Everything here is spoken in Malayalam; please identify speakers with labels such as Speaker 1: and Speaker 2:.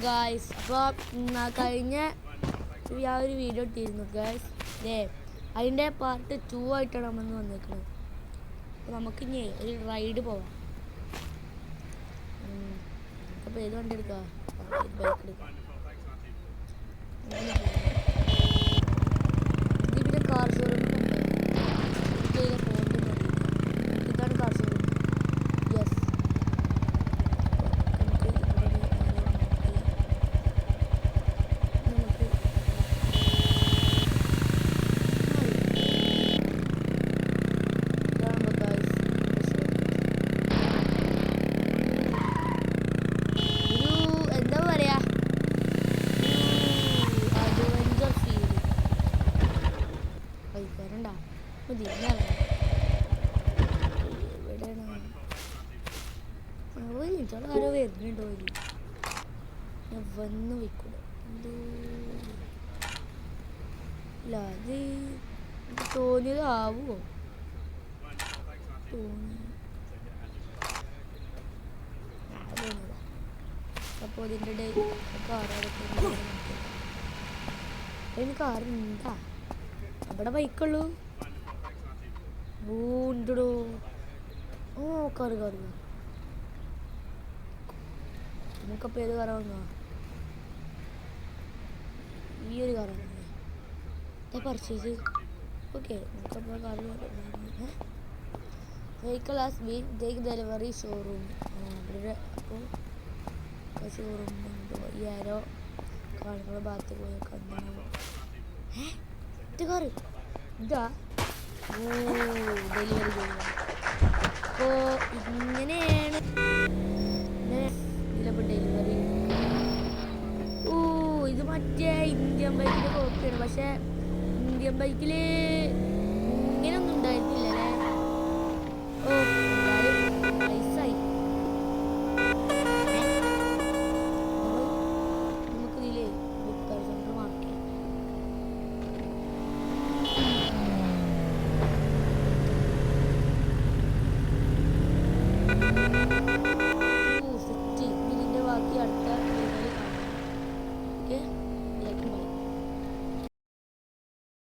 Speaker 1: ഗായ്സ് അപ്പോൾ കഴിഞ്ഞ ആ ഒരു വീഡിയോ ഇട്ടിരുന്നു ഗായ്സ്. അതിൻ്റെ പാർട്ട് 2 ആയിട്ടാണ് നമ്മൾ വന്നിരിക്കുന്നത്. അപ്പോൾ നമുക്കിനി ഒരു റൈഡ് പോവാം. അപ്പോൾ ഏത് വണ്ടി എടുക്കാം? ബൈക്ക് എടുക്കാം. ഇതിവിടെ കാർ ഷോറൂം ഇതാണ് കാർ ഷോറൂം. യെസ്, ആരോ വരുന്നുണ്ടോ? ഞാൻ വന്ന് വെക്കൂടെ ഇല്ല, അത് തോന്നിയതാവോ? തോന്നിയതാ. അപ്പോൾ ഇതിൻ്റെ കാറൊക്കെ കാറുണ്ടാ? അവിടെ ബൈക്കുള്ളൂ. ഉണ്ടോ? ഓ, കാറ് നമുക്കപ്പോൾ ഏത് കാറാ വാങ്ങുക? ഈ ഒരു കാറാണ് പർച്ചേസ്. ഓക്കെ, നമുക്കപ്പോൾ car vehicle has been take delivery showroom. അവിടെ അപ്പോൾ ഷോറൂം ഉണ്ടോ? ഈ ആരോ കാണുന്ന ഭാഗത്ത് പോയൊക്കെ എന്താണോ? ഇത് കാറ് ഇതാ. ഓ, ഡെലിവറി ചെയ്യുക. അപ്പോൾ ഇങ്ങനെയാണ് ഡെലിവറി. ഇത് മറ്റേ ഇന്ത്യൻ ബൈക്കിൻ്റെ കോപ്പിയാണ്. പക്ഷേ ഇന്ത്യൻ ബൈക്കിൽ